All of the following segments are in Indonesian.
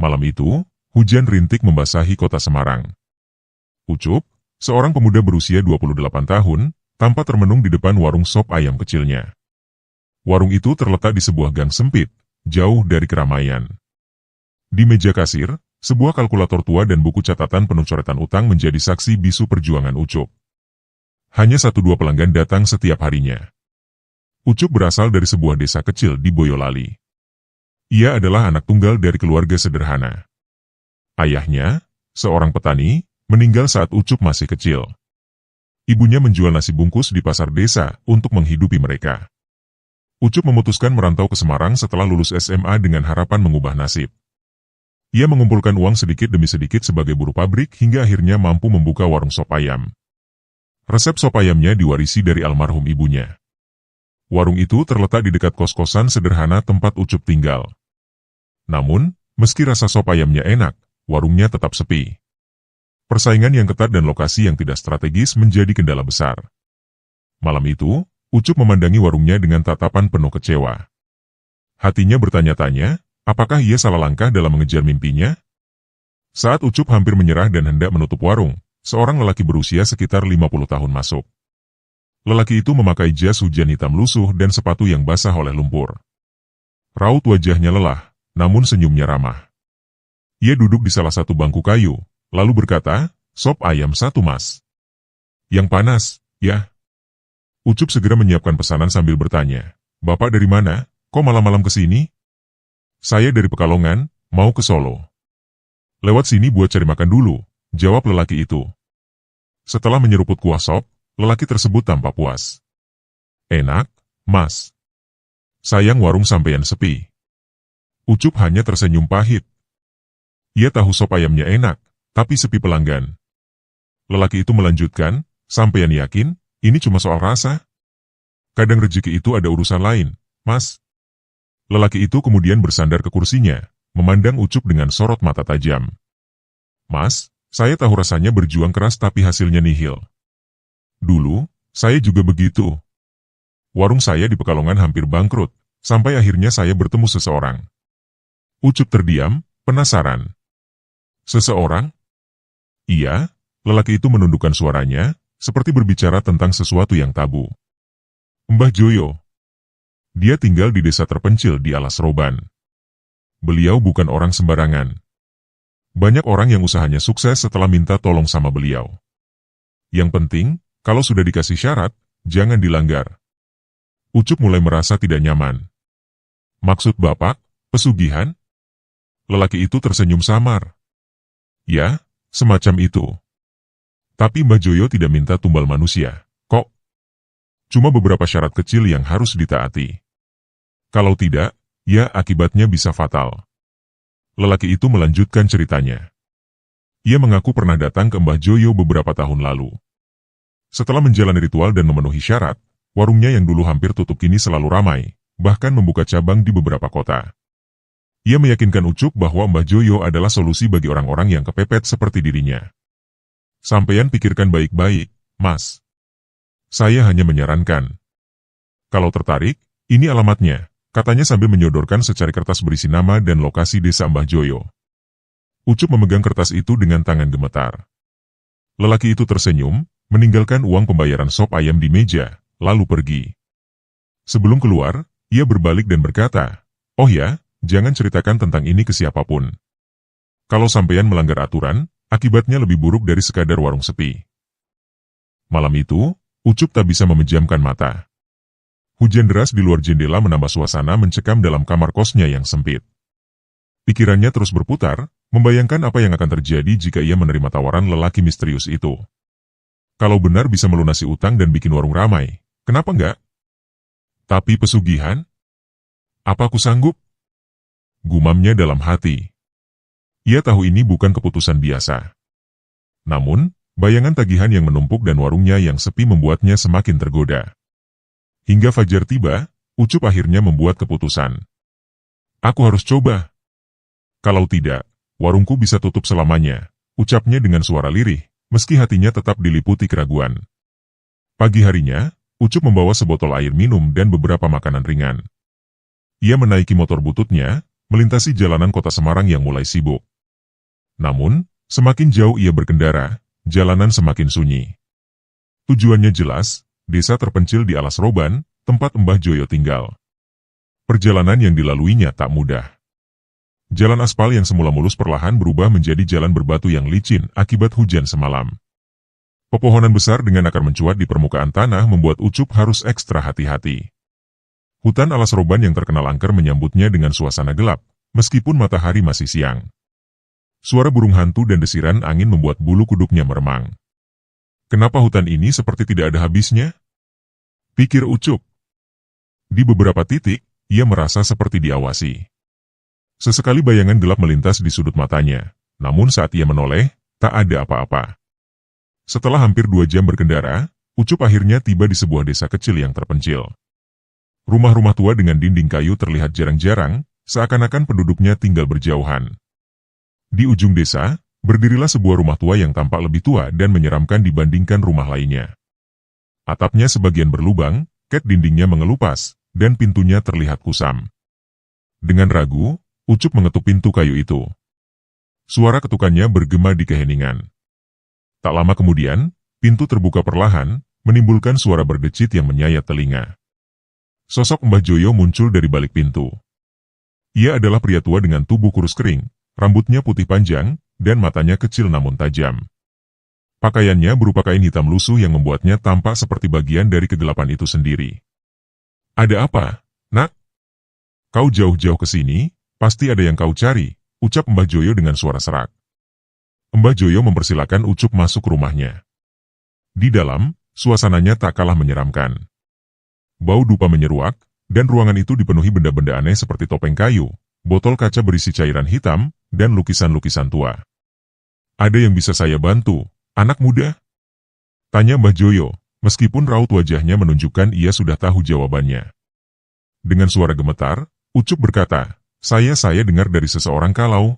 Malam itu, hujan rintik membasahi kota Semarang. Ucup, seorang pemuda berusia 28 tahun, tampak termenung di depan warung sop ayam kecilnya. Warung itu terletak di sebuah gang sempit, jauh dari keramaian. Di meja kasir, sebuah kalkulator tua dan buku catatan penuh coretan utang menjadi saksi bisu perjuangan Ucup. Hanya 1-2 pelanggan datang setiap harinya. Ucup berasal dari sebuah desa kecil di Boyolali. Ia adalah anak tunggal dari keluarga sederhana. Ayahnya, seorang petani, meninggal saat Ucup masih kecil. Ibunya menjual nasi bungkus di pasar desa untuk menghidupi mereka. Ucup memutuskan merantau ke Semarang setelah lulus SMA dengan harapan mengubah nasib. Ia mengumpulkan uang sedikit demi sedikit sebagai buruh pabrik hingga akhirnya mampu membuka warung sop ayam. Resep sop ayamnya diwarisi dari almarhum ibunya. Warung itu terletak di dekat kos-kosan sederhana tempat Ucup tinggal. Namun, meski rasa sop ayamnya enak, warungnya tetap sepi. Persaingan yang ketat dan lokasi yang tidak strategis menjadi kendala besar. Malam itu, Ucup memandangi warungnya dengan tatapan penuh kecewa. Hatinya bertanya-tanya, apakah ia salah langkah dalam mengejar mimpinya? Saat Ucup hampir menyerah dan hendak menutup warung, seorang lelaki berusia sekitar 50 tahun masuk. Lelaki itu memakai jas hujan hitam lusuh dan sepatu yang basah oleh lumpur. Raut wajahnya lelah, namun senyumnya ramah. Ia duduk di salah satu bangku kayu, lalu berkata, "Sop ayam 1 mas." "Yang panas, ya?" Ucup segera menyiapkan pesanan sambil bertanya, "Bapak dari mana? Kok malam-malam ke sini?" "Saya dari Pekalongan, mau ke Solo." "Lewat sini buat cari makan dulu," jawab lelaki itu. Setelah menyeruput kuah sop, lelaki tersebut tampak puas. "Enak, mas. Sayang warung sampeyan sepi." Ucup hanya tersenyum pahit. Ia tahu sop ayamnya enak, tapi sepi pelanggan. Lelaki itu melanjutkan, "Sampeyan yakin, ini cuma soal rasa? Kadang rezeki itu ada urusan lain, mas." Lelaki itu kemudian bersandar ke kursinya, memandang Ucup dengan sorot mata tajam. "Mas, saya tahu rasanya berjuang keras tapi hasilnya nihil. Dulu, saya juga begitu. Warung saya di Pekalongan hampir bangkrut, sampai akhirnya saya bertemu seseorang." Ucup terdiam, penasaran. "Seseorang?" "Iya," lelaki itu menundukkan suaranya, seperti berbicara tentang sesuatu yang tabu. "Mbah Joyo. Dia tinggal di desa terpencil di Alas Roban. Beliau bukan orang sembarangan. Banyak orang yang usahanya sukses setelah minta tolong sama beliau. Yang penting, kalau sudah dikasih syarat, jangan dilanggar." Ucup mulai merasa tidak nyaman. "Maksud Bapak, pesugihan?" Lelaki itu tersenyum samar. "Ya, semacam itu. Tapi Mbah Joyo tidak minta tumbal manusia, kok. Cuma beberapa syarat kecil yang harus ditaati. Kalau tidak, ya akibatnya bisa fatal." Lelaki itu melanjutkan ceritanya. Ia mengaku pernah datang ke Mbah Joyo beberapa tahun lalu. Setelah menjalani ritual dan memenuhi syarat, warungnya yang dulu hampir tutup kini selalu ramai, bahkan membuka cabang di beberapa kota. Ia meyakinkan Ucup bahwa Mbah Joyo adalah solusi bagi orang-orang yang kepepet seperti dirinya. "Sampeyan pikirkan baik-baik, mas. Saya hanya menyarankan. Kalau tertarik, ini alamatnya," katanya sambil menyodorkan secari kertas berisi nama dan lokasi desa Mbah Joyo. Ucup memegang kertas itu dengan tangan gemetar. Lelaki itu tersenyum, meninggalkan uang pembayaran sop ayam di meja, lalu pergi. Sebelum keluar, ia berbalik dan berkata, "Oh ya, jangan ceritakan tentang ini ke siapapun. Kalau sampeyan melanggar aturan, akibatnya lebih buruk dari sekadar warung sepi." Malam itu, Ucup tak bisa memejamkan mata. Hujan deras di luar jendela menambah suasana mencekam dalam kamar kosnya yang sempit. Pikirannya terus berputar, membayangkan apa yang akan terjadi jika ia menerima tawaran lelaki misterius itu. Kalau benar bisa melunasi utang dan bikin warung ramai, kenapa enggak? Tapi pesugihan? Apa aku sanggup? Gumamnya dalam hati. Ia tahu ini bukan keputusan biasa. Namun, bayangan tagihan yang menumpuk dan warungnya yang sepi membuatnya semakin tergoda. Hingga fajar tiba, Ucup akhirnya membuat keputusan. "Aku harus coba. Kalau tidak, warungku bisa tutup selamanya," ucapnya dengan suara lirih, meski hatinya tetap diliputi keraguan. Pagi harinya, Ucup membawa sebotol air minum dan beberapa makanan ringan. Ia menaiki motor bututnya, melintasi jalanan kota Semarang yang mulai sibuk. Namun, semakin jauh ia berkendara, jalanan semakin sunyi. Tujuannya jelas, desa terpencil di alas roban, tempat Mbah Joyo tinggal. Perjalanan yang dilaluinya tak mudah. Jalan aspal yang semula mulus perlahan berubah menjadi jalan berbatu yang licin akibat hujan semalam. Pepohonan besar dengan akar mencuat di permukaan tanah membuat Ucup harus ekstra hati-hati. Hutan alas roban yang terkenal angker menyambutnya dengan suasana gelap, meskipun matahari masih siang. Suara burung hantu dan desiran angin membuat bulu kuduknya meremang. Kenapa hutan ini seperti tidak ada habisnya? Pikir Ucup. Di beberapa titik, ia merasa seperti diawasi. Sesekali bayangan gelap melintas di sudut matanya, namun saat ia menoleh, tak ada apa-apa. Setelah hampir 2 jam berkendara, Ucup akhirnya tiba di sebuah desa kecil yang terpencil. Rumah-rumah tua dengan dinding kayu terlihat jarang-jarang, seakan-akan penduduknya tinggal berjauhan. Di ujung desa, berdirilah sebuah rumah tua yang tampak lebih tua dan menyeramkan dibandingkan rumah lainnya. Atapnya sebagian berlubang, ket dindingnya mengelupas, dan pintunya terlihat kusam. Dengan ragu, Ucup mengetuk pintu kayu itu. Suara ketukannya bergema di keheningan. Tak lama kemudian, pintu terbuka perlahan, menimbulkan suara berdecit yang menyayat telinga. Sosok Mbah Joyo muncul dari balik pintu. Ia adalah pria tua dengan tubuh kurus kering, rambutnya putih panjang, dan matanya kecil namun tajam. Pakaiannya berupa kain hitam lusuh yang membuatnya tampak seperti bagian dari kegelapan itu sendiri. "Ada apa, Nak? Kau jauh-jauh ke sini, pasti ada yang kau cari," ucap Mbah Joyo dengan suara serak. Mbah Joyo mempersilakan Ucup masuk rumahnya. Di dalam, suasananya tak kalah menyeramkan. Bau dupa menyeruak, dan ruangan itu dipenuhi benda-benda aneh seperti topeng kayu, botol kaca berisi cairan hitam, dan lukisan-lukisan tua. "Ada yang bisa saya bantu, anak muda?" tanya Mbah Joyo, meskipun raut wajahnya menunjukkan ia sudah tahu jawabannya. Dengan suara gemetar, Ucup berkata, Saya dengar dari seseorang kalau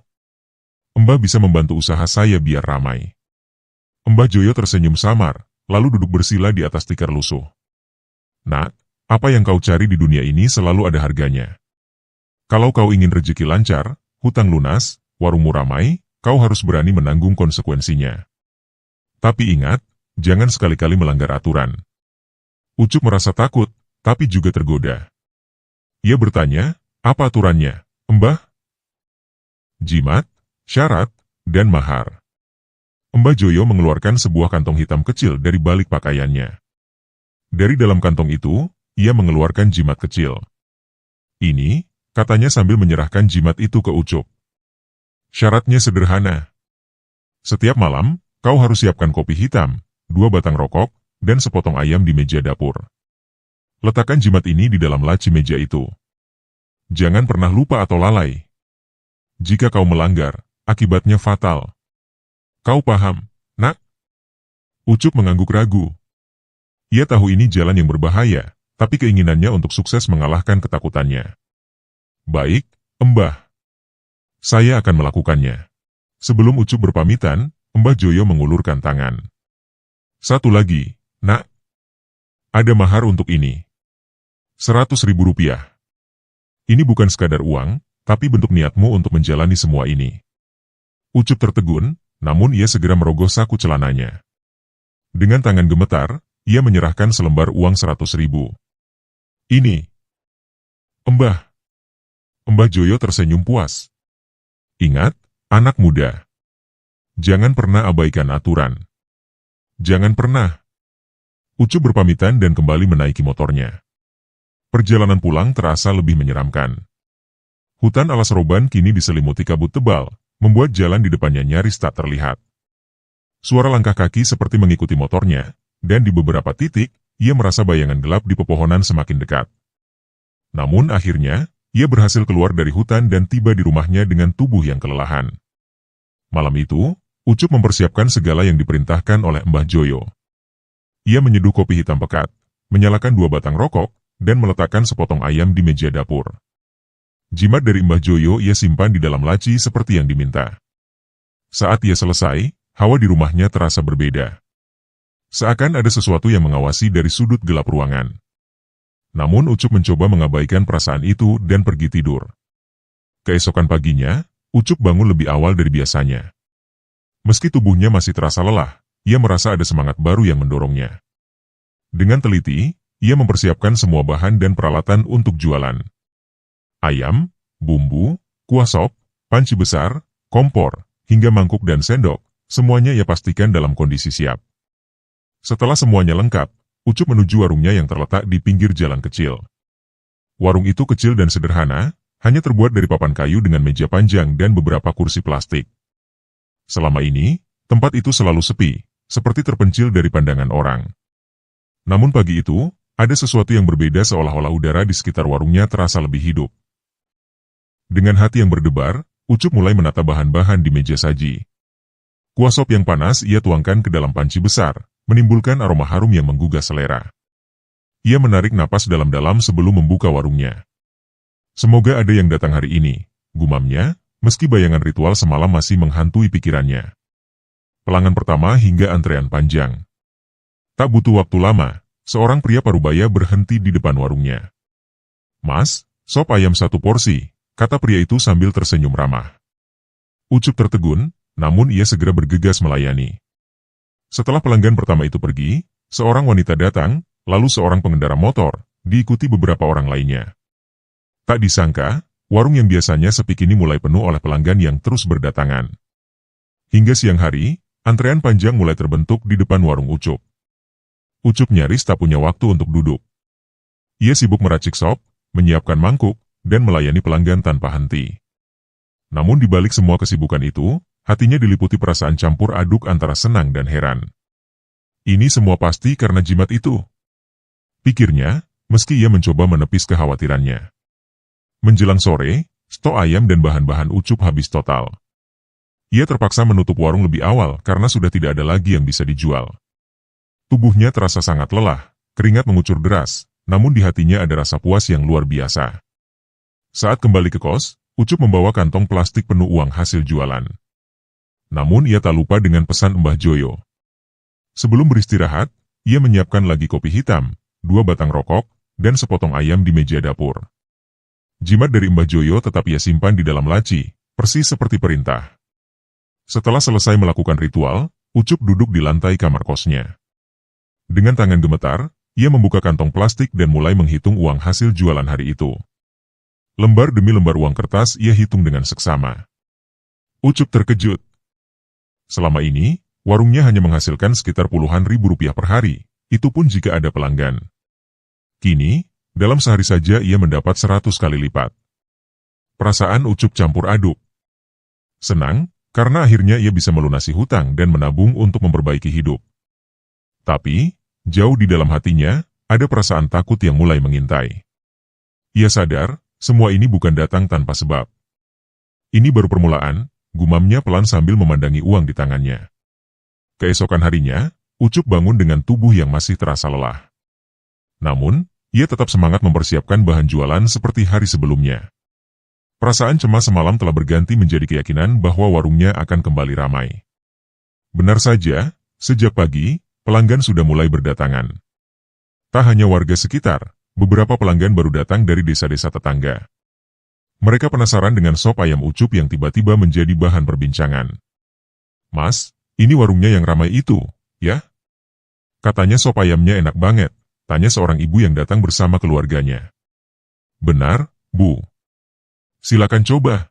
Mbah bisa membantu usaha saya biar ramai." Mbah Joyo tersenyum samar, lalu duduk bersila di atas tikar lusuh. "Nak, apa yang kau cari di dunia ini selalu ada harganya. Kalau kau ingin rezeki lancar, hutang lunas, warungmu ramai, kau harus berani menanggung konsekuensinya. Tapi ingat, jangan sekali-kali melanggar aturan." Ucup merasa takut, tapi juga tergoda. Ia bertanya, "Apa aturannya, Mbah?" "Jimat, syarat, dan mahar." Mbah Joyo mengeluarkan sebuah kantong hitam kecil dari balik pakaiannya. Dari dalam kantong itu, ia mengeluarkan jimat kecil. "Ini," katanya sambil menyerahkan jimat itu ke Ucup. "Syaratnya sederhana. Setiap malam, kau harus siapkan kopi hitam, 2 batang rokok, dan sepotong ayam di meja dapur. Letakkan jimat ini di dalam laci meja itu. Jangan pernah lupa atau lalai. Jika kau melanggar, akibatnya fatal. Kau paham, Nak?" Ucup mengangguk ragu. Ia tahu ini jalan yang berbahaya, tapi keinginannya untuk sukses mengalahkan ketakutannya. "Baik, Mbah. Saya akan melakukannya." Sebelum Ucup berpamitan, Mbah Joyo mengulurkan tangan. "Satu lagi, Nak. Ada mahar untuk ini. 100.000 rupiah. Ini bukan sekadar uang, tapi bentuk niatmu untuk menjalani semua ini." Ucup tertegun, namun ia segera merogoh saku celananya. Dengan tangan gemetar, ia menyerahkan selembar uang 100.000. "Ini, Mbah." Mbah Joyo tersenyum puas. "Ingat, anak muda. Jangan pernah abaikan aturan. Jangan pernah." Ucup berpamitan dan kembali menaiki motornya. Perjalanan pulang terasa lebih menyeramkan. Hutan alas roban kini diselimuti kabut tebal, membuat jalan di depannya nyaris tak terlihat. Suara langkah kaki seperti mengikuti motornya, dan di beberapa titik, ia merasa bayangan gelap di pepohonan semakin dekat. Namun akhirnya, ia berhasil keluar dari hutan dan tiba di rumahnya dengan tubuh yang kelelahan. Malam itu, Ucup mempersiapkan segala yang diperintahkan oleh Mbah Joyo. Ia menyeduh kopi hitam pekat, menyalakan 2 batang rokok, dan meletakkan sepotong ayam di meja dapur. Jimat dari Mbah Joyo ia simpan di dalam laci seperti yang diminta. Saat ia selesai, hawa di rumahnya terasa berbeda. Seakan ada sesuatu yang mengawasi dari sudut gelap ruangan. Namun Ucup mencoba mengabaikan perasaan itu dan pergi tidur. Keesokan paginya, Ucup bangun lebih awal dari biasanya. Meski tubuhnya masih terasa lelah, ia merasa ada semangat baru yang mendorongnya. Dengan teliti, ia mempersiapkan semua bahan dan peralatan untuk jualan. Ayam, bumbu, kuah sop, panci besar, kompor, hingga mangkuk dan sendok, semuanya ia pastikan dalam kondisi siap. Setelah semuanya lengkap, Ucup menuju warungnya yang terletak di pinggir jalan kecil. Warung itu kecil dan sederhana, hanya terbuat dari papan kayu dengan meja panjang dan beberapa kursi plastik. Selama ini, tempat itu selalu sepi, seperti terpencil dari pandangan orang. Namun pagi itu, ada sesuatu yang berbeda seolah-olah udara di sekitar warungnya terasa lebih hidup. Dengan hati yang berdebar, Ucup mulai menata bahan-bahan di meja saji. Kuah sop yang panas ia tuangkan ke dalam panci besar, menimbulkan aroma harum yang menggugah selera. Ia menarik napas dalam-dalam sebelum membuka warungnya. Semoga ada yang datang hari ini, gumamnya, meski bayangan ritual semalam masih menghantui pikirannya. Pelanggan pertama hingga antrean panjang. Tak butuh waktu lama, seorang pria parubaya berhenti di depan warungnya. "Mas, sop ayam 1 porsi," kata pria itu sambil tersenyum ramah. Ucup tertegun, namun ia segera bergegas melayani. Setelah pelanggan pertama itu pergi, seorang wanita datang, lalu seorang pengendara motor, diikuti beberapa orang lainnya. Tak disangka, warung yang biasanya sepi kini mulai penuh oleh pelanggan yang terus berdatangan. Hingga siang hari, antrean panjang mulai terbentuk di depan warung Ucup. Ucup nyaris tak punya waktu untuk duduk. Ia sibuk meracik sop, menyiapkan mangkuk, dan melayani pelanggan tanpa henti. Namun di balik semua kesibukan itu, hatinya diliputi perasaan campur aduk antara senang dan heran. Ini semua pasti karena jimat itu, pikirnya, meski ia mencoba menepis kekhawatirannya. Menjelang sore, stok ayam dan bahan-bahan Ucup habis total. Ia terpaksa menutup warung lebih awal karena sudah tidak ada lagi yang bisa dijual. Tubuhnya terasa sangat lelah, keringat mengucur deras, namun di hatinya ada rasa puas yang luar biasa. Saat kembali ke kos, Ucup membawa kantong plastik penuh uang hasil jualan. Namun ia tak lupa dengan pesan Mbah Joyo. Sebelum beristirahat, ia menyiapkan lagi kopi hitam, 2 batang rokok, dan sepotong ayam di meja dapur. Jimat dari Mbah Joyo tetap ia simpan di dalam laci, persis seperti perintah. Setelah selesai melakukan ritual, Ucup duduk di lantai kamar kosnya. Dengan tangan gemetar, ia membuka kantong plastik dan mulai menghitung uang hasil jualan hari itu. Lembar demi lembar uang kertas ia hitung dengan seksama. Ucup terkejut. Selama ini, warungnya hanya menghasilkan sekitar puluhan ribu rupiah per hari, itu pun jika ada pelanggan. Kini, dalam sehari saja ia mendapat 100 kali lipat. Perasaan Ucup campur aduk. Senang, karena akhirnya ia bisa melunasi hutang dan menabung untuk memperbaiki hidup. Tapi, jauh di dalam hatinya, ada perasaan takut yang mulai mengintai. Ia sadar, semua ini bukan datang tanpa sebab. Ini baru permulaan, gumamnya pelan sambil memandangi uang di tangannya. Keesokan harinya, Ucup bangun dengan tubuh yang masih terasa lelah. Namun, ia tetap semangat mempersiapkan bahan jualan seperti hari sebelumnya. Perasaan cemas semalam telah berganti menjadi keyakinan bahwa warungnya akan kembali ramai. Benar saja, sejak pagi, pelanggan sudah mulai berdatangan. Tak hanya warga sekitar, beberapa pelanggan baru datang dari desa-desa tetangga. Mereka penasaran dengan sop ayam Ucup yang tiba-tiba menjadi bahan perbincangan. "Mas, ini warungnya yang ramai itu, ya?" Katanya sop ayamnya enak banget, tanya seorang ibu yang datang bersama keluarganya. "Benar, Bu. Silakan coba."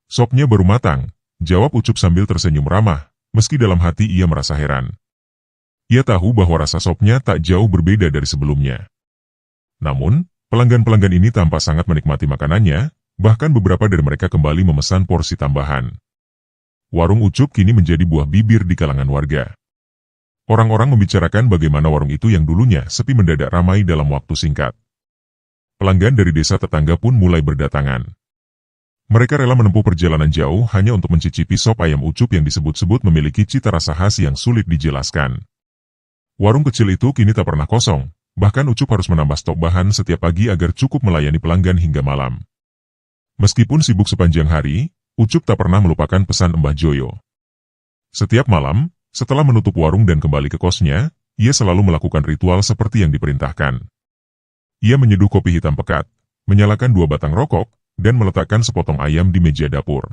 "Sopnya baru matang," jawab Ucup sambil tersenyum ramah, meski dalam hati ia merasa heran. Ia tahu bahwa rasa sopnya tak jauh berbeda dari sebelumnya. Namun, pelanggan-pelanggan ini tampak sangat menikmati makanannya, bahkan beberapa dari mereka kembali memesan porsi tambahan. Warung Ucup kini menjadi buah bibir di kalangan warga. Orang-orang membicarakan bagaimana warung itu yang dulunya sepi mendadak ramai dalam waktu singkat. Pelanggan dari desa tetangga pun mulai berdatangan. Mereka rela menempuh perjalanan jauh hanya untuk mencicipi sop ayam Ucup yang disebut-sebut memiliki cita rasa khas yang sulit dijelaskan. Warung kecil itu kini tak pernah kosong, bahkan Ucup harus menambah stok bahan setiap pagi agar cukup melayani pelanggan hingga malam. Meskipun sibuk sepanjang hari, Ucup tak pernah melupakan pesan Mbah Joyo. Setiap malam, setelah menutup warung dan kembali ke kosnya, ia selalu melakukan ritual seperti yang diperintahkan. Ia menyeduh kopi hitam pekat, menyalakan 2 batang rokok, dan meletakkan sepotong ayam di meja dapur.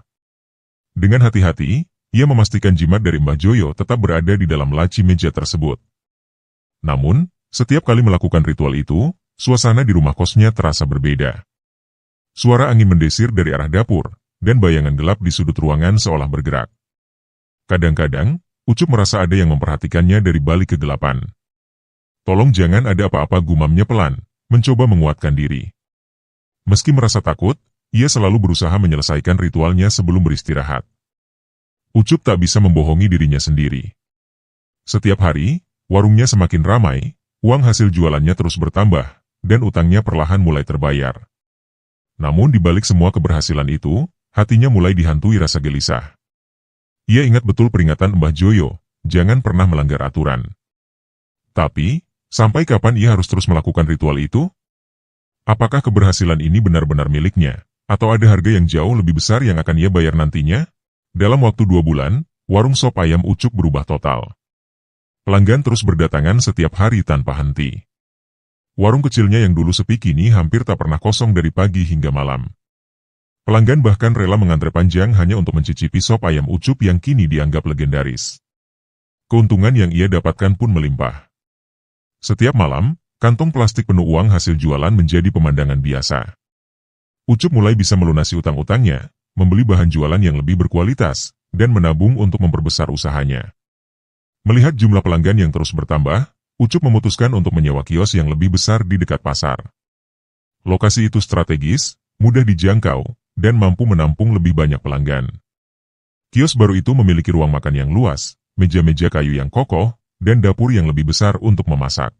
Dengan hati-hati, ia memastikan jimat dari Mbah Joyo tetap berada di dalam laci meja tersebut. Namun, setiap kali melakukan ritual itu, suasana di rumah kosnya terasa berbeda. Suara angin mendesir dari arah dapur, dan bayangan gelap di sudut ruangan seolah bergerak. Kadang-kadang, Ucup merasa ada yang memperhatikannya dari balik kegelapan. "Tolong jangan ada apa-apa," gumamnya pelan, mencoba menguatkan diri. Meski merasa takut, ia selalu berusaha menyelesaikan ritualnya sebelum beristirahat. Ucup tak bisa membohongi dirinya sendiri. Setiap hari, warungnya semakin ramai, uang hasil jualannya terus bertambah, dan utangnya perlahan mulai terbayar. Namun di balik semua keberhasilan itu, hatinya mulai dihantui rasa gelisah. Ia ingat betul peringatan Mbah Joyo, jangan pernah melanggar aturan. Tapi, sampai kapan ia harus terus melakukan ritual itu? Apakah keberhasilan ini benar-benar miliknya, atau ada harga yang jauh lebih besar yang akan ia bayar nantinya? Dalam waktu 2 bulan, warung sop ayam Ucup berubah total. Pelanggan terus berdatangan setiap hari tanpa henti. Warung kecilnya yang dulu sepi kini hampir tak pernah kosong dari pagi hingga malam. Pelanggan bahkan rela mengantre panjang hanya untuk mencicipi sop ayam Ucup yang kini dianggap legendaris. Keuntungan yang ia dapatkan pun melimpah. Setiap malam, kantong plastik penuh uang hasil jualan menjadi pemandangan biasa. Ucup mulai bisa melunasi utang-utangnya, membeli bahan jualan yang lebih berkualitas, dan menabung untuk memperbesar usahanya. Melihat jumlah pelanggan yang terus bertambah, Ucup memutuskan untuk menyewa kios yang lebih besar di dekat pasar. Lokasi itu strategis, mudah dijangkau, dan mampu menampung lebih banyak pelanggan. Kios baru itu memiliki ruang makan yang luas, meja-meja kayu yang kokoh, dan dapur yang lebih besar untuk memasak.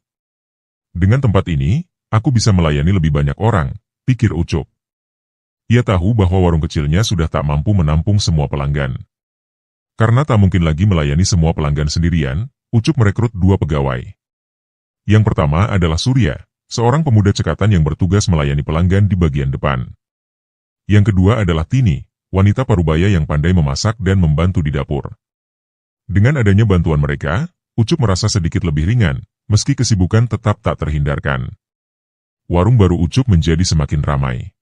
Dengan tempat ini, aku bisa melayani lebih banyak orang, pikir Ucup. Ia tahu bahwa warung kecilnya sudah tak mampu menampung semua pelanggan. Karena tak mungkin lagi melayani semua pelanggan sendirian, Ucup merekrut 2 pegawai. Yang pertama adalah Surya, seorang pemuda cekatan yang bertugas melayani pelanggan di bagian depan. Yang kedua adalah Tini, wanita parubaya yang pandai memasak dan membantu di dapur. Dengan adanya bantuan mereka, Ucup merasa sedikit lebih ringan, meski kesibukan tetap tak terhindarkan. Warung baru Ucup menjadi semakin ramai.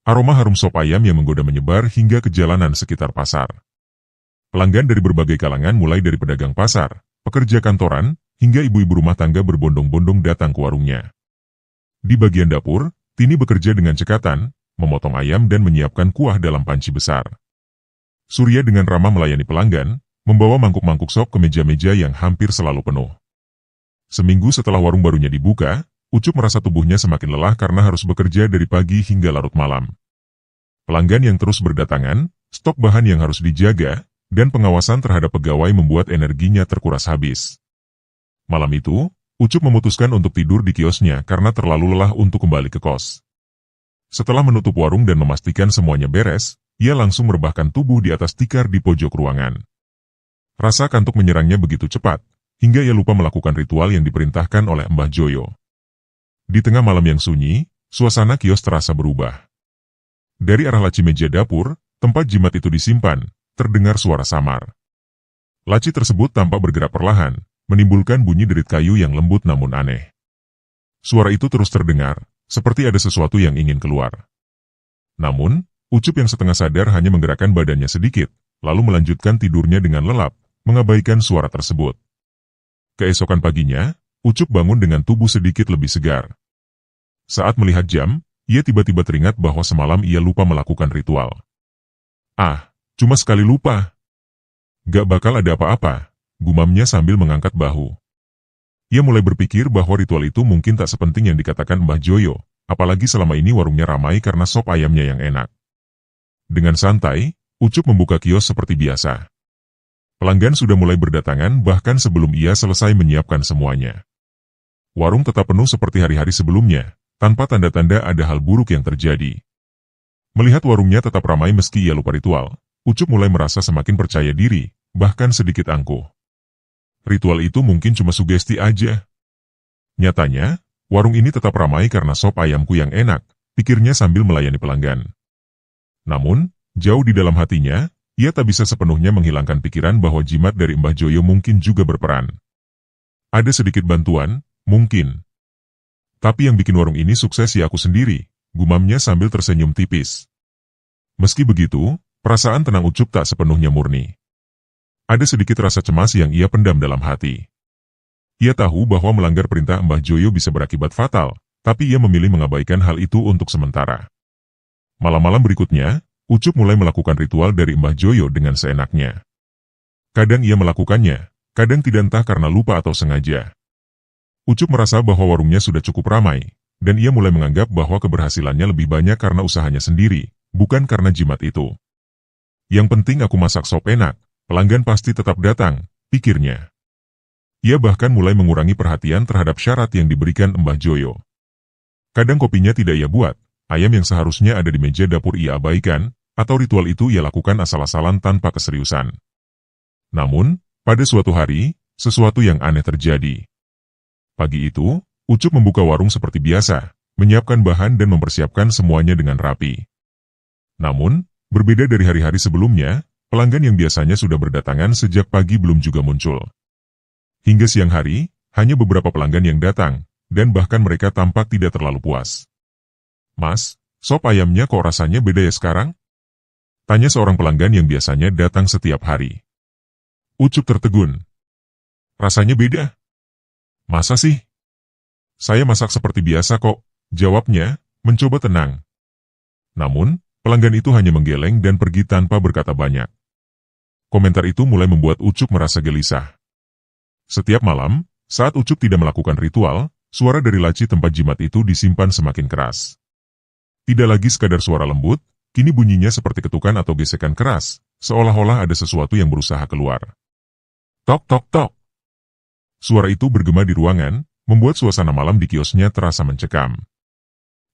Aroma harum sop ayam yang menggoda menyebar hingga ke jalanan sekitar pasar. Pelanggan dari berbagai kalangan mulai dari pedagang pasar, pekerja kantoran, hingga ibu-ibu rumah tangga berbondong-bondong datang ke warungnya. Di bagian dapur, Tini bekerja dengan cekatan, memotong ayam dan menyiapkan kuah dalam panci besar. Surya dengan ramah melayani pelanggan, membawa mangkuk-mangkuk sop ke meja-meja yang hampir selalu penuh. Seminggu setelah warung barunya dibuka, Ucup merasa tubuhnya semakin lelah karena harus bekerja dari pagi hingga larut malam. Pelanggan yang terus berdatangan, stok bahan yang harus dijaga, dan pengawasan terhadap pegawai membuat energinya terkuras habis. Malam itu, Ucup memutuskan untuk tidur di kiosnya karena terlalu lelah untuk kembali ke kos. Setelah menutup warung dan memastikan semuanya beres, ia langsung merebahkan tubuh di atas tikar di pojok ruangan. Rasa kantuk menyerangnya begitu cepat, hingga ia lupa melakukan ritual yang diperintahkan oleh Mbah Joyo. Di tengah malam yang sunyi, suasana kios terasa berubah. Dari arah laci meja dapur, tempat jimat itu disimpan, terdengar suara samar. Laci tersebut tampak bergerak perlahan, menimbulkan bunyi derit kayu yang lembut namun aneh. Suara itu terus terdengar, seperti ada sesuatu yang ingin keluar. Namun, Ucup yang setengah sadar hanya menggerakkan badannya sedikit, lalu melanjutkan tidurnya dengan lelap, mengabaikan suara tersebut. Keesokan paginya, Ucup bangun dengan tubuh sedikit lebih segar. Saat melihat jam, ia tiba-tiba teringat bahwa semalam ia lupa melakukan ritual. Cuma sekali lupa. Gak bakal ada apa-apa, gumamnya sambil mengangkat bahu. Ia mulai berpikir bahwa ritual itu mungkin tak sepenting yang dikatakan Mbah Joyo, apalagi selama ini warungnya ramai karena sop ayamnya yang enak. Dengan santai, Ucup membuka kios seperti biasa. Pelanggan sudah mulai berdatangan bahkan sebelum ia selesai menyiapkan semuanya. Warung tetap penuh seperti hari-hari sebelumnya, tanpa tanda-tanda ada hal buruk yang terjadi. Melihat warungnya tetap ramai meski ia lupa ritual, Ucup mulai merasa semakin percaya diri, bahkan sedikit angkuh. Ritual itu mungkin cuma sugesti aja. Nyatanya, warung ini tetap ramai karena sop ayamku yang enak, pikirnya sambil melayani pelanggan. Namun, jauh di dalam hatinya, ia tak bisa sepenuhnya menghilangkan pikiran bahwa jimat dari Mbah Joyo mungkin juga berperan. Ada sedikit bantuan, mungkin. Tapi yang bikin warung ini sukses ya aku sendiri, gumamnya sambil tersenyum tipis. Meski begitu, perasaan tenang Ucup tak sepenuhnya murni. Ada sedikit rasa cemas yang ia pendam dalam hati. Ia tahu bahwa melanggar perintah Mbah Joyo bisa berakibat fatal, tapi ia memilih mengabaikan hal itu untuk sementara. Malam-malam berikutnya, Ucup mulai melakukan ritual dari Mbah Joyo dengan seenaknya. Kadang ia melakukannya, kadang tidak, entah karena lupa atau sengaja. Ucup merasa bahwa warungnya sudah cukup ramai, dan ia mulai menganggap bahwa keberhasilannya lebih banyak karena usahanya sendiri, bukan karena jimat itu. Yang penting aku masak sop enak, pelanggan pasti tetap datang, pikirnya. Ia bahkan mulai mengurangi perhatian terhadap syarat yang diberikan Mbah Joyo. Kadang kopinya tidak ia buat, ayam yang seharusnya ada di meja dapur ia abaikan, atau ritual itu ia lakukan asal-asalan tanpa keseriusan. Namun, pada suatu hari, sesuatu yang aneh terjadi. Pagi itu, Ucup membuka warung seperti biasa, menyiapkan bahan dan mempersiapkan semuanya dengan rapi. Namun, berbeda dari hari-hari sebelumnya, pelanggan yang biasanya sudah berdatangan sejak pagi belum juga muncul. Hingga siang hari, hanya beberapa pelanggan yang datang, dan bahkan mereka tampak tidak terlalu puas. "Mas, sop ayamnya kok rasanya beda ya sekarang?" tanya seorang pelanggan yang biasanya datang setiap hari. Ucup tertegun. "Rasanya beda? Masa sih?" "Saya masak seperti biasa kok," jawabnya, mencoba tenang. Namun, pelanggan itu hanya menggeleng dan pergi tanpa berkata banyak. Komentar itu mulai membuat Ucup merasa gelisah. Setiap malam, saat Ucup tidak melakukan ritual, suara dari laci tempat jimat itu disimpan semakin keras. Tidak lagi sekadar suara lembut, kini bunyinya seperti ketukan atau gesekan keras, seolah-olah ada sesuatu yang berusaha keluar. Tok tok tok. Suara itu bergema di ruangan, membuat suasana malam di kiosnya terasa mencekam.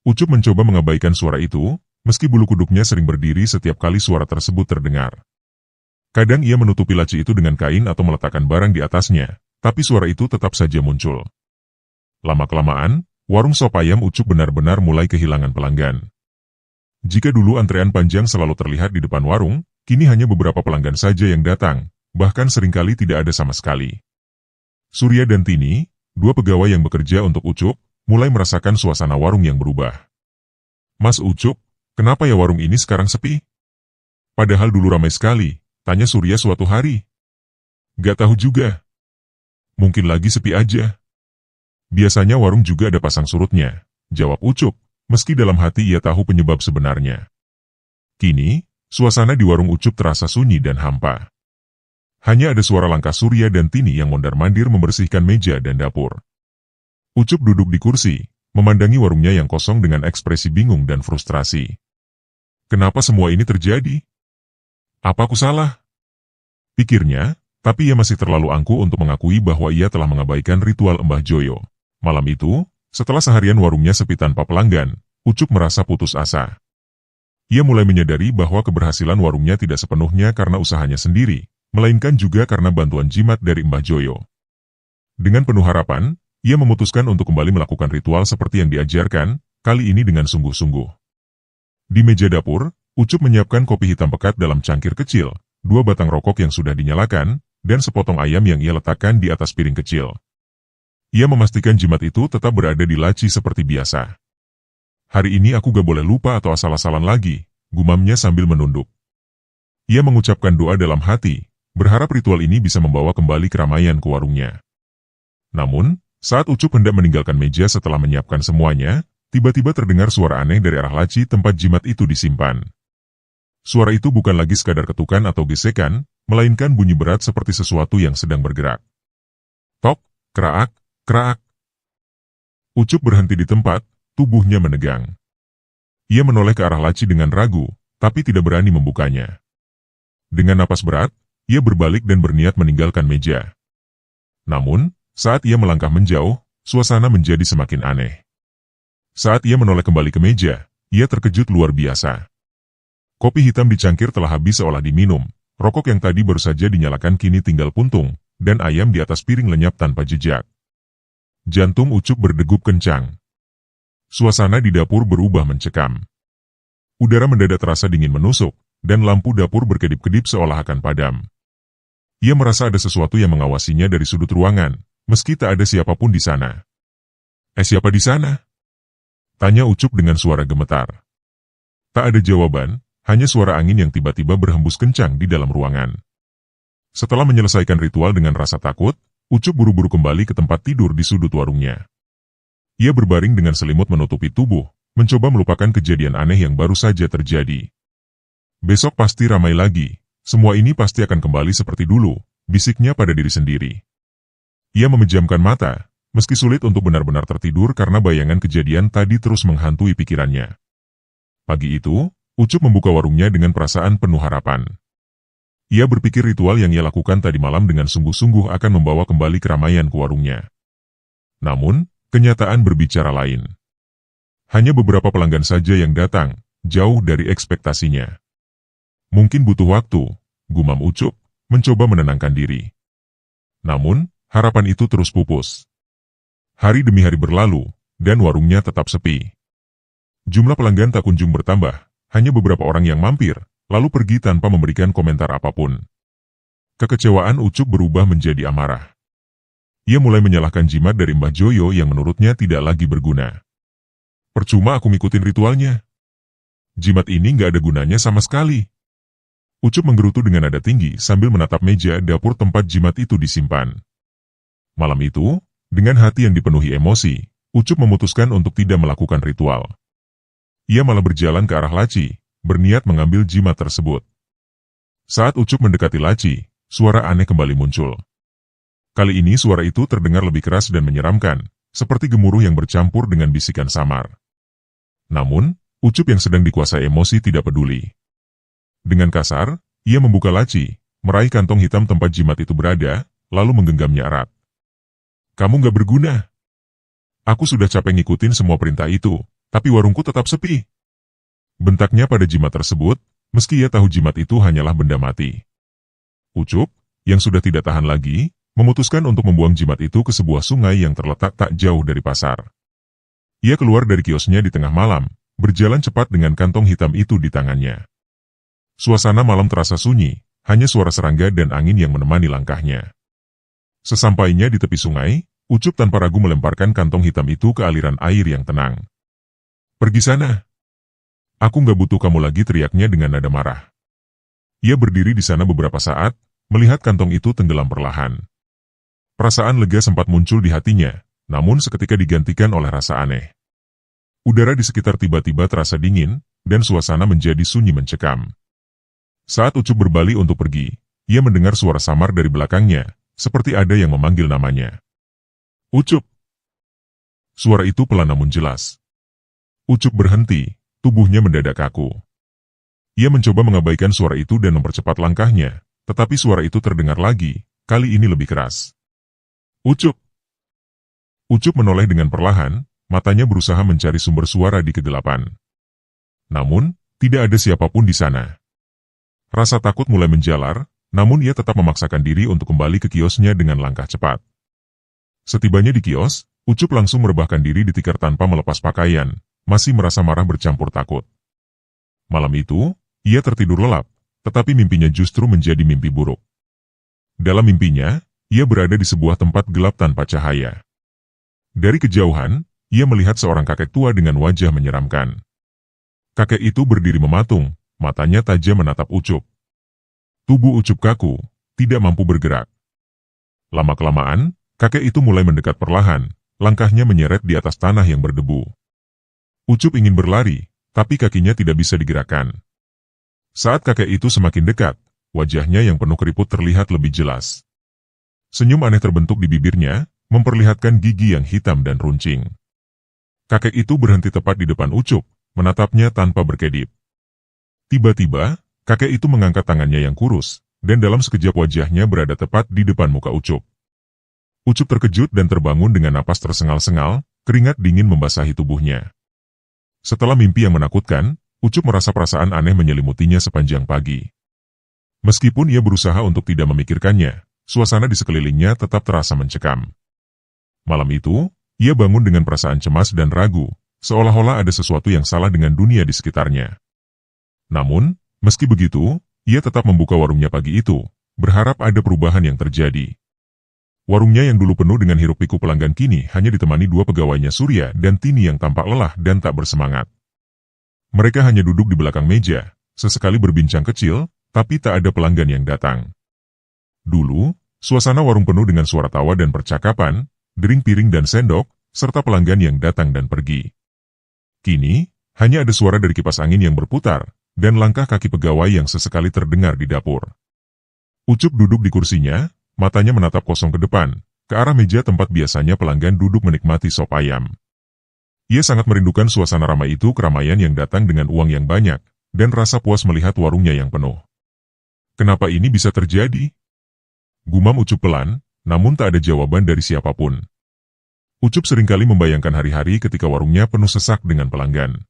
Ucup mencoba mengabaikan suara itu, meski bulu kuduknya sering berdiri setiap kali suara tersebut terdengar. Kadang ia menutupi laci itu dengan kain atau meletakkan barang di atasnya, tapi suara itu tetap saja muncul. Lama-kelamaan, warung sop ayam Ucup benar-benar mulai kehilangan pelanggan. Jika dulu antrean panjang selalu terlihat di depan warung, kini hanya beberapa pelanggan saja yang datang, bahkan seringkali tidak ada sama sekali. Surya dan Tini, dua pegawai yang bekerja untuk Ucup, mulai merasakan suasana warung yang berubah. "Mas Ucup, kenapa ya warung ini sekarang sepi? Padahal dulu ramai sekali," tanya Surya suatu hari. "Gak tahu juga. Mungkin lagi sepi aja. Biasanya warung juga ada pasang surutnya," jawab Ucup, meski dalam hati ia tahu penyebab sebenarnya. Kini, suasana di warung Ucup terasa sunyi dan hampa. Hanya ada suara langkah Surya dan Tini yang mondar-mandir membersihkan meja dan dapur. Ucup duduk di kursi, memandangi warungnya yang kosong dengan ekspresi bingung dan frustrasi. "Kenapa semua ini terjadi? Apa aku salah?" pikirnya, tapi ia masih terlalu angkuh untuk mengakui bahwa ia telah mengabaikan ritual Mbah Joyo. Malam itu, setelah seharian warungnya sepi tanpa pelanggan, Ucup merasa putus asa. Ia mulai menyadari bahwa keberhasilan warungnya tidak sepenuhnya karena usahanya sendiri, melainkan juga karena bantuan jimat dari Mbah Joyo. Dengan penuh harapan, ia memutuskan untuk kembali melakukan ritual seperti yang diajarkan, kali ini dengan sungguh-sungguh. Di meja dapur, Ucup menyiapkan kopi hitam pekat dalam cangkir kecil, 2 batang rokok yang sudah dinyalakan, dan sepotong ayam yang ia letakkan di atas piring kecil. Ia memastikan jimat itu tetap berada di laci seperti biasa. "Hari ini aku gak boleh lupa atau asal-asalan lagi," gumamnya sambil menunduk. Ia mengucapkan doa dalam hati, berharap ritual ini bisa membawa kembali keramaian ke warungnya. Namun, saat Ucup hendak meninggalkan meja setelah menyiapkan semuanya, tiba-tiba terdengar suara aneh dari arah laci tempat jimat itu disimpan. Suara itu bukan lagi sekadar ketukan atau gesekan, melainkan bunyi berat seperti sesuatu yang sedang bergerak. Tok, kraak, kraak. Ucup berhenti di tempat, tubuhnya menegang. Ia menoleh ke arah laci dengan ragu, tapi tidak berani membukanya. Dengan napas berat, ia berbalik dan berniat meninggalkan meja. Namun, saat ia melangkah menjauh, suasana menjadi semakin aneh. Saat ia menoleh kembali ke meja, ia terkejut luar biasa. Kopi hitam di cangkir telah habis seolah diminum, rokok yang tadi baru saja dinyalakan kini tinggal puntung, dan ayam di atas piring lenyap tanpa jejak. Jantung Ucup berdegup kencang. Suasana di dapur berubah mencekam. Udara mendadak terasa dingin menusuk, dan lampu dapur berkedip-kedip seolah akan padam. Ia merasa ada sesuatu yang mengawasinya dari sudut ruangan, meski tak ada siapapun di sana. Siapa di sana? Tanya Ucup dengan suara gemetar. Tak ada jawaban, hanya suara angin yang tiba-tiba berhembus kencang di dalam ruangan. Setelah menyelesaikan ritual dengan rasa takut, Ucup buru-buru kembali ke tempat tidur di sudut warungnya. Ia berbaring dengan selimut menutupi tubuh, mencoba melupakan kejadian aneh yang baru saja terjadi. Besok pasti ramai lagi, semua ini pasti akan kembali seperti dulu, bisiknya pada diri sendiri. Ia memejamkan mata, meski sulit untuk benar-benar tertidur karena bayangan kejadian tadi terus menghantui pikirannya. Pagi itu, Ucup membuka warungnya dengan perasaan penuh harapan. Ia berpikir ritual yang ia lakukan tadi malam dengan sungguh-sungguh akan membawa kembali keramaian ke warungnya. Namun, kenyataan berbicara lain. Hanya beberapa pelanggan saja yang datang, jauh dari ekspektasinya. Mungkin butuh waktu, gumam Ucup, mencoba menenangkan diri. Namun, harapan itu terus pupus. Hari demi hari berlalu, dan warungnya tetap sepi. Jumlah pelanggan tak kunjung bertambah, hanya beberapa orang yang mampir, lalu pergi tanpa memberikan komentar apapun. Kekecewaan Ucup berubah menjadi amarah. Ia mulai menyalahkan jimat dari Mbah Joyo yang menurutnya tidak lagi berguna. Percuma aku ngikutin ritualnya. Jimat ini nggak ada gunanya sama sekali. Ucup menggerutu dengan nada tinggi sambil menatap meja dapur tempat jimat itu disimpan. Malam itu, dengan hati yang dipenuhi emosi, Ucup memutuskan untuk tidak melakukan ritual. Ia malah berjalan ke arah laci, berniat mengambil jimat tersebut. Saat Ucup mendekati laci, suara aneh kembali muncul. Kali ini suara itu terdengar lebih keras dan menyeramkan, seperti gemuruh yang bercampur dengan bisikan samar. Namun, Ucup yang sedang dikuasai emosi tidak peduli. Dengan kasar, ia membuka laci, meraih kantong hitam tempat jimat itu berada, lalu menggenggamnya erat. Kamu gak berguna. Aku sudah capek ngikutin semua perintah itu, tapi warungku tetap sepi. Bentaknya pada jimat tersebut, meski ia tahu jimat itu hanyalah benda mati. Ucup, yang sudah tidak tahan lagi, memutuskan untuk membuang jimat itu ke sebuah sungai yang terletak tak jauh dari pasar. Ia keluar dari kiosnya di tengah malam, berjalan cepat dengan kantong hitam itu di tangannya. Suasana malam terasa sunyi, hanya suara serangga dan angin yang menemani langkahnya. Sesampainya di tepi sungai, Ucup tanpa ragu melemparkan kantong hitam itu ke aliran air yang tenang. Pergi sana. Aku gak butuh kamu lagi, teriaknya dengan nada marah. Ia berdiri di sana beberapa saat, melihat kantong itu tenggelam perlahan. Perasaan lega sempat muncul di hatinya, namun seketika digantikan oleh rasa aneh. Udara di sekitar tiba-tiba terasa dingin, dan suasana menjadi sunyi mencekam. Saat Ucup berbalik untuk pergi, ia mendengar suara samar dari belakangnya, seperti ada yang memanggil namanya. Ucup! Suara itu pelan namun jelas. Ucup berhenti, tubuhnya mendadak kaku. Ia mencoba mengabaikan suara itu dan mempercepat langkahnya, tetapi suara itu terdengar lagi, kali ini lebih keras. Ucup! Ucup menoleh dengan perlahan, matanya berusaha mencari sumber suara di kegelapan. Namun, tidak ada siapapun di sana. Rasa takut mulai menjalar, namun ia tetap memaksakan diri untuk kembali ke kiosnya dengan langkah cepat. Setibanya di kios, Ucup langsung merebahkan diri di tikar tanpa melepas pakaian, masih merasa marah bercampur takut. Malam itu, ia tertidur lelap, tetapi mimpinya justru menjadi mimpi buruk. Dalam mimpinya, ia berada di sebuah tempat gelap tanpa cahaya. Dari kejauhan, ia melihat seorang kakek tua dengan wajah menyeramkan. Kakek itu berdiri mematung, matanya tajam menatap Ucup. Tubuh Ucup kaku, tidak mampu bergerak. Lama-kelamaan, kakek itu mulai mendekat perlahan, langkahnya menyeret di atas tanah yang berdebu. Ucup ingin berlari, tapi kakinya tidak bisa digerakkan. Saat kakek itu semakin dekat, wajahnya yang penuh keriput terlihat lebih jelas. Senyum aneh terbentuk di bibirnya, memperlihatkan gigi yang hitam dan runcing. Kakek itu berhenti tepat di depan Ucup, menatapnya tanpa berkedip. Tiba-tiba, kakek itu mengangkat tangannya yang kurus, dan dalam sekejap wajahnya berada tepat di depan muka Ucup. Ucup terkejut dan terbangun dengan napas tersengal-sengal, keringat dingin membasahi tubuhnya. Setelah mimpi yang menakutkan, Ucup merasa perasaan aneh menyelimutinya sepanjang pagi. Meskipun ia berusaha untuk tidak memikirkannya, suasana di sekelilingnya tetap terasa mencekam. Malam itu, ia bangun dengan perasaan cemas dan ragu, seolah-olah ada sesuatu yang salah dengan dunia di sekitarnya. Namun, meski begitu, ia tetap membuka warungnya pagi itu, berharap ada perubahan yang terjadi. Warungnya yang dulu penuh dengan hiruk-pikuk pelanggan kini hanya ditemani dua pegawainya Surya dan Tini yang tampak lelah dan tak bersemangat. Mereka hanya duduk di belakang meja, sesekali berbincang kecil, tapi tak ada pelanggan yang datang. Dulu, suasana warung penuh dengan suara tawa dan percakapan, dering piring dan sendok, serta pelanggan yang datang dan pergi. Kini, hanya ada suara dari kipas angin yang berputar, dan langkah kaki pegawai yang sesekali terdengar di dapur. Ucup duduk di kursinya, matanya menatap kosong ke depan, ke arah meja tempat biasanya pelanggan duduk menikmati sop ayam. Ia sangat merindukan suasana ramai itu, keramaian yang datang dengan uang yang banyak, dan rasa puas melihat warungnya yang penuh. Kenapa ini bisa terjadi? Gumam Ucup pelan, namun tak ada jawaban dari siapapun. Ucup seringkali membayangkan hari-hari ketika warungnya penuh sesak dengan pelanggan.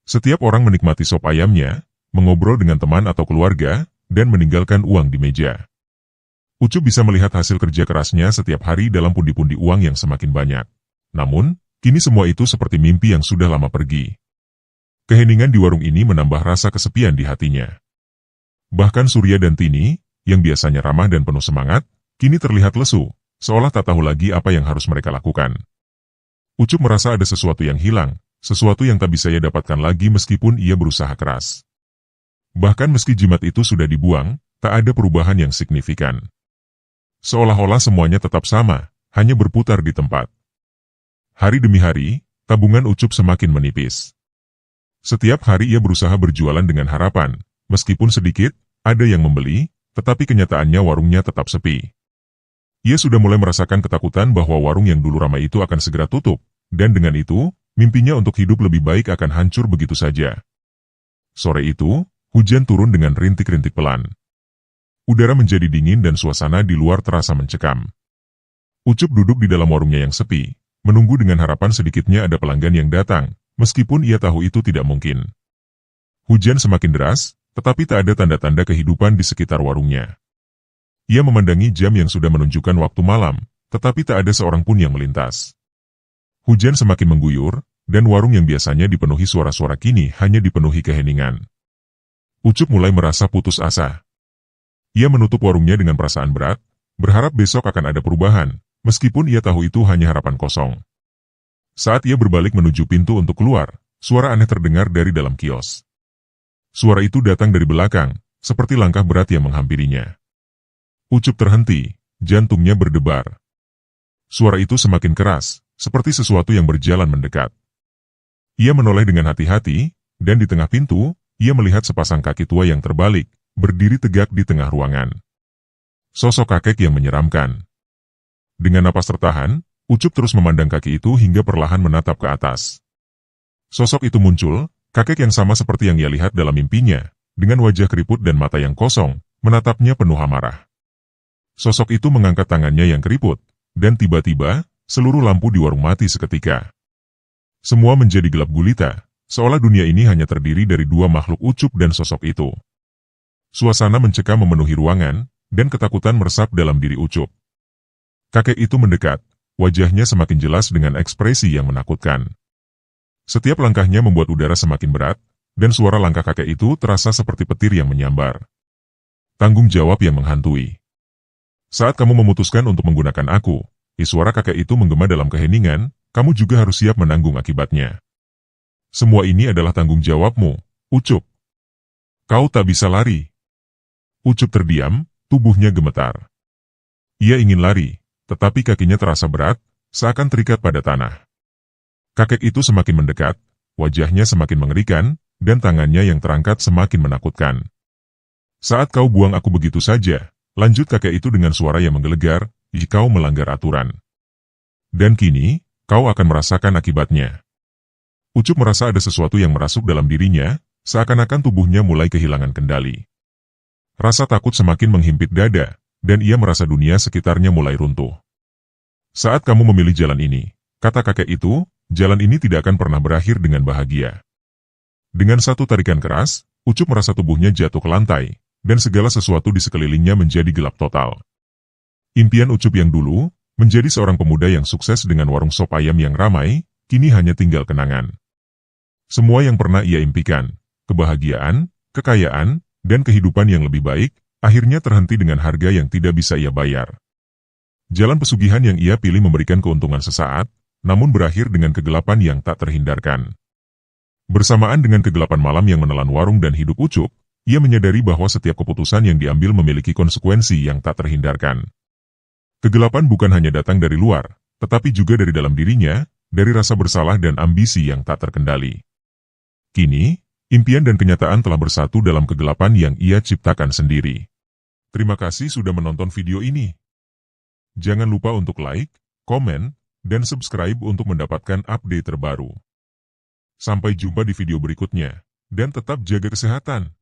Setiap orang menikmati sop ayamnya, mengobrol dengan teman atau keluarga, dan meninggalkan uang di meja. Ucup bisa melihat hasil kerja kerasnya setiap hari dalam pundi-pundi uang yang semakin banyak. Namun, kini semua itu seperti mimpi yang sudah lama pergi. Keheningan di warung ini menambah rasa kesepian di hatinya. Bahkan Surya dan Tini, yang biasanya ramah dan penuh semangat, kini terlihat lesu, seolah tak tahu lagi apa yang harus mereka lakukan. Ucup merasa ada sesuatu yang hilang, sesuatu yang tak bisa ia dapatkan lagi meskipun ia berusaha keras. Bahkan meski jimat itu sudah dibuang, tak ada perubahan yang signifikan. Seolah-olah semuanya tetap sama, hanya berputar di tempat. Hari demi hari, tabungan Ucup semakin menipis. Setiap hari ia berusaha berjualan dengan harapan, meskipun sedikit, ada yang membeli, tetapi kenyataannya warungnya tetap sepi. Ia sudah mulai merasakan ketakutan bahwa warung yang dulu ramai itu akan segera tutup, dan dengan itu, mimpinya untuk hidup lebih baik akan hancur begitu saja. Sore itu, hujan turun dengan rintik-rintik pelan. Udara menjadi dingin dan suasana di luar terasa mencekam. Ucup duduk di dalam warungnya yang sepi, menunggu dengan harapan sedikitnya ada pelanggan yang datang, meskipun ia tahu itu tidak mungkin. Hujan semakin deras, tetapi tak ada tanda-tanda kehidupan di sekitar warungnya. Ia memandangi jam yang sudah menunjukkan waktu malam, tetapi tak ada seorang pun yang melintas. Hujan semakin mengguyur, dan warung yang biasanya dipenuhi suara-suara kini hanya dipenuhi keheningan. Ucup mulai merasa putus asa. Ia menutup warungnya dengan perasaan berat, berharap besok akan ada perubahan, meskipun ia tahu itu hanya harapan kosong. Saat ia berbalik menuju pintu untuk keluar, suara aneh terdengar dari dalam kios. Suara itu datang dari belakang, seperti langkah berat yang menghampirinya. Ucup terhenti, jantungnya berdebar. Suara itu semakin keras, seperti sesuatu yang berjalan mendekat. Ia menoleh dengan hati-hati, dan di tengah pintu, ia melihat sepasang kaki tua yang terbalik, berdiri tegak di tengah ruangan. Sosok kakek yang menyeramkan. Dengan napas tertahan, Ucup terus memandang kaki itu hingga perlahan menatap ke atas. Sosok itu muncul, kakek yang sama seperti yang ia lihat dalam mimpinya, dengan wajah keriput dan mata yang kosong, menatapnya penuh amarah. Sosok itu mengangkat tangannya yang keriput, dan tiba-tiba, seluruh lampu di warung mati seketika. Semua menjadi gelap gulita, seolah dunia ini hanya terdiri dari dua makhluk Ucup dan sosok itu. Suasana mencekam memenuhi ruangan, dan ketakutan meresap dalam diri Ucup. Kakek itu mendekat, wajahnya semakin jelas dengan ekspresi yang menakutkan. Setiap langkahnya membuat udara semakin berat, dan suara langkah kakek itu terasa seperti petir yang menyambar. Tanggung jawab yang menghantui. Saat kamu memutuskan untuk menggunakan aku, suara kakek itu menggema dalam keheningan, kamu juga harus siap menanggung akibatnya. Semua ini adalah tanggung jawabmu, Ucup. Kau tak bisa lari. Ucup terdiam, tubuhnya gemetar. Ia ingin lari, tetapi kakinya terasa berat, seakan terikat pada tanah. Kakek itu semakin mendekat, wajahnya semakin mengerikan, dan tangannya yang terangkat semakin menakutkan. Saat kau buang aku begitu saja, lanjut kakek itu dengan suara yang menggelegar, kau melanggar aturan. Dan kini, kau akan merasakan akibatnya. Ucup merasa ada sesuatu yang merasuk dalam dirinya, seakan-akan tubuhnya mulai kehilangan kendali. Rasa takut semakin menghimpit dada, dan ia merasa dunia sekitarnya mulai runtuh. Saat kamu memilih jalan ini, kata kakek itu, jalan ini tidak akan pernah berakhir dengan bahagia. Dengan satu tarikan keras, Ucup merasa tubuhnya jatuh ke lantai, dan segala sesuatu di sekelilingnya menjadi gelap total. Impian Ucup yang dulu, menjadi seorang pemuda yang sukses dengan warung sop ayam yang ramai, kini hanya tinggal kenangan. Semua yang pernah ia impikan, kebahagiaan, kekayaan, dan kehidupan yang lebih baik, akhirnya terhenti dengan harga yang tidak bisa ia bayar. Jalan pesugihan yang ia pilih memberikan keuntungan sesaat, namun berakhir dengan kegelapan yang tak terhindarkan. Bersamaan dengan kegelapan malam yang menelan warung dan hidup Ucup, ia menyadari bahwa setiap keputusan yang diambil memiliki konsekuensi yang tak terhindarkan. Kegelapan bukan hanya datang dari luar, tetapi juga dari dalam dirinya, dari rasa bersalah dan ambisi yang tak terkendali. Kini, impian dan kenyataan telah bersatu dalam kegelapan yang ia ciptakan sendiri. Terima kasih sudah menonton video ini. Jangan lupa untuk like, komen, dan subscribe untuk mendapatkan update terbaru. Sampai jumpa di video berikutnya, dan tetap jaga kesehatan.